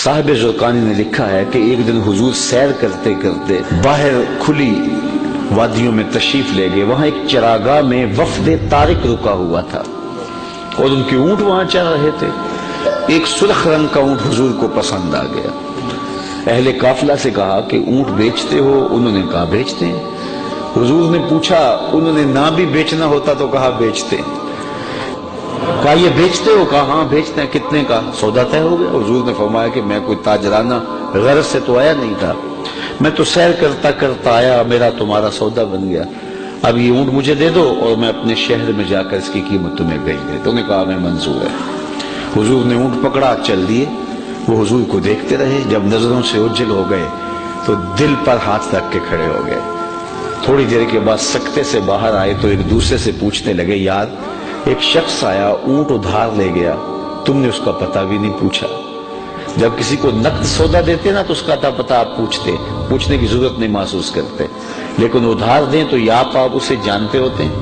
صاحب زرقانی نے لکھا ہے کہ ایک دن حضور سیر کرتے کرتے باہر کھلی وادیوں میں تشریف لے گئے. وہاں ایک چراگاہ میں وفد طارق رکا ہوا تھا اور ان کے اونٹ وہاں چر رہے تھے. ایک سرخ رنگ کا اونٹ حضور کو پسند آ گیا. اہل قافلہ سے کہا کہ اونٹ بیچتے ہو؟ انہوں نے کہا بیچتے ہیں. حضور نے پوچھا, انہوں نے نہ بھی بیچنا ہوتا تو کہا بیچتے ہیں. کہا یہ بیچتے ہو؟ کہا ہاں بیچتے ہیں. کتنے کا؟ سودا طے ہو گیا. حضور نے فرمایا کہ میں کوئی تاجرانہ غرض سے تو آیا نہیں تھا, میں تو سیر کرتا کرتا آیا, میرا تمہارا سودا بن گیا. اب یہ اونٹ مجھے دے دو اور میں اپنے شہر میں جا کر اس کی قیمت تمہیں بھیج دے. تو انہوں نے کہا میں منظور ہے. حضور نے اونٹ پکڑا, چل دیے. وہ حضور کو دیکھتے رہے. جب نظروں سے اوجھل ہو گئے تو دل پر ہاتھ رکھ کے کھڑے ہو گئے. تھوڑی دیر کے بعد سکتے سے باہر آئے تو ایک دوسرے سے پوچھنے لگے, یار ایک شخص آیا اونٹ ادھار لے گیا, تم نے اس کا پتہ بھی نہیں پوچھا. جب کسی کو نقد سودا دیتے نا تو اس کا پتہ آپ پوچھنے کی ضرورت نہیں محسوس کرتے, لیکن ادھار دیں تو یا آپ اسے جانتے ہوتے ہیں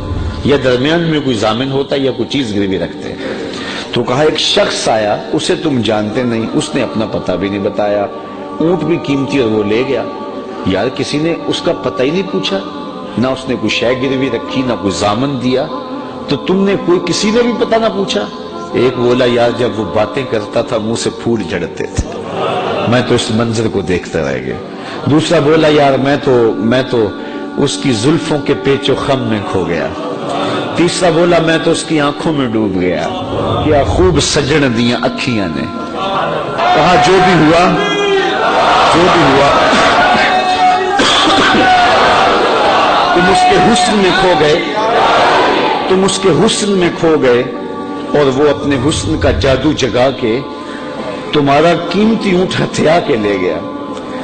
یا درمیان میں کوئی ضامن ہوتا ہے یا کوئی چیز گروی رکھتے ہیں. تو کہا ایک شخص آیا, اسے تم جانتے نہیں, اس نے اپنا پتہ بھی نہیں بتایا, اونٹ بھی قیمتی اور وہ لے گیا. یار کسی نے اس کا پتہ ہی نہیں پوچھا, نہ اس نے کوئی شے گروی رکھی, نہ کوئی ضامن دیا, تو تم نے کسی نے بھی پتہ نہ پوچھا. ایک بولا یار جب وہ باتیں کرتا تھا منہ سے پھول جھڑتے تھے, میں تو اس منظر کو دیکھتا رہ گیا. دوسرا بولا یار میں تو اس کی زلفوں کے پیچ و خم میں کھو گیا. تیسرا بولا میں تو اس کی آنکھوں میں ڈوب گیا, کیا خوب سجن دیاں اکھیاں نے. کہا جو بھی ہوا تم اس کے حسن میں کھو گئے اور وہ اپنے حسن کا جادو جگا کے تمہارا قیمتی اونٹ ہتھیا کے لے گیا.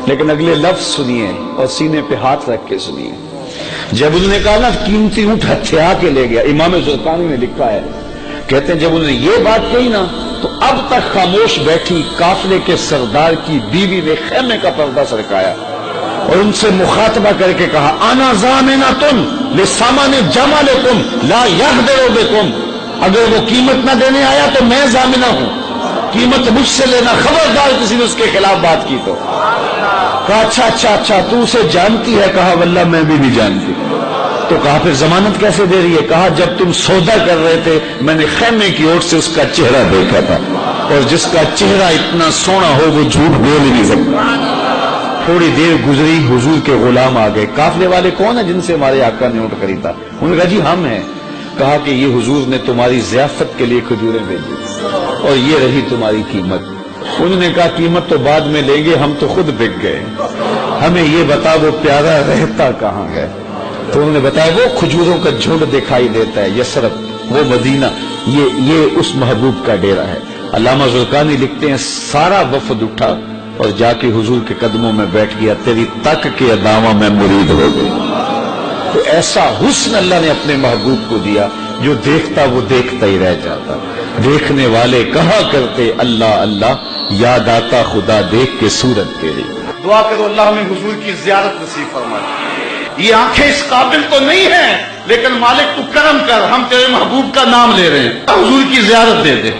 لیکن اگلے لفظ سنیے اور سینے پہ ہاتھ رکھ کے سنیے. جب انہوں نے کہا نا قیمتی اونٹ ہتھیا کے لے گیا, امام زرقانی نے لکھا ہے, کہتے ہیں جب انہوں نے یہ بات کہی نا تو اب تک خاموش بیٹھی قافلے کے سردار کی بیوی نے خیمے کا پردہ سرکایا اور ان سے مخاطبہ کر کے کہا انا ضامنۃ لسامان جمالکم لا یغدر بکم. اگر وہ قیمت نہ دینے آیا تو میں ضامنہ ہوں, قیمت مجھ سے لینا, خبردار کسی نے اس کے خلاف بات کی تو. کہا اچھا تو اسے جانتی ہے؟ کہا واللہ میں بھی نہیں جانتی. تو کہا پھر ضمانت کیسے دے رہی ہے؟ کہا جب تم سودا کر رہے تھے میں نے خیمے کی اوٹ سے اس کا چہرہ دیکھا تھا, اور جس کا چہرہ اتنا سونا ہو وہ جھوٹ بول ہی نہیں سکتا. تھوڑی دیر گزری, حضور کے غلام آ گئے. قافلے والے کون ہیں جن سے ہمارے آقا نے اونٹ خریدا؟ انہوں نے کہا جی ہم ہیں. کہا کہ یہ حضور نے تمہاری ضیافت کے لیے کھجوریں بھیجی اور یہ رہی تمہاری قیمت. انہوں نے کہا قیمت تو بعد میں لیں گے, ہم تو خود بک گئے, ہمیں یہ بتا وہ پیارا رہتا کہاں ہے. تو انہوں نے بتایا وہ کھجوروں کا جھنڈ دکھائی دیتا ہے, یثرب, وہ مدینہ, یہ اس محبوب کا ڈیرا ہے. علامہ زرقانی لکھتے ہیں سارا وفد اٹھا اور جا کے حضور کے قدموں میں بیٹھ گیا, تیری تک کے اداواں میں مرید ہو گئی. تو ایسا حسن اللہ نے اپنے محبوب کو دیا جو دیکھتا وہ دیکھتا ہی رہ جاتا. دیکھنے والے کہا کرتے اللہ اللہ, یاد آتا خدا دیکھ کے صورت تیری. دعا کرو اللہ ہمیں حضور کی زیارت نصیب فرمائے. یہ آنکھیں اس قابل تو نہیں ہیں لیکن مالک تو کرم کر, ہم تیرے محبوب کا نام لے رہے ہیں, حضور کی زیارت دے دے.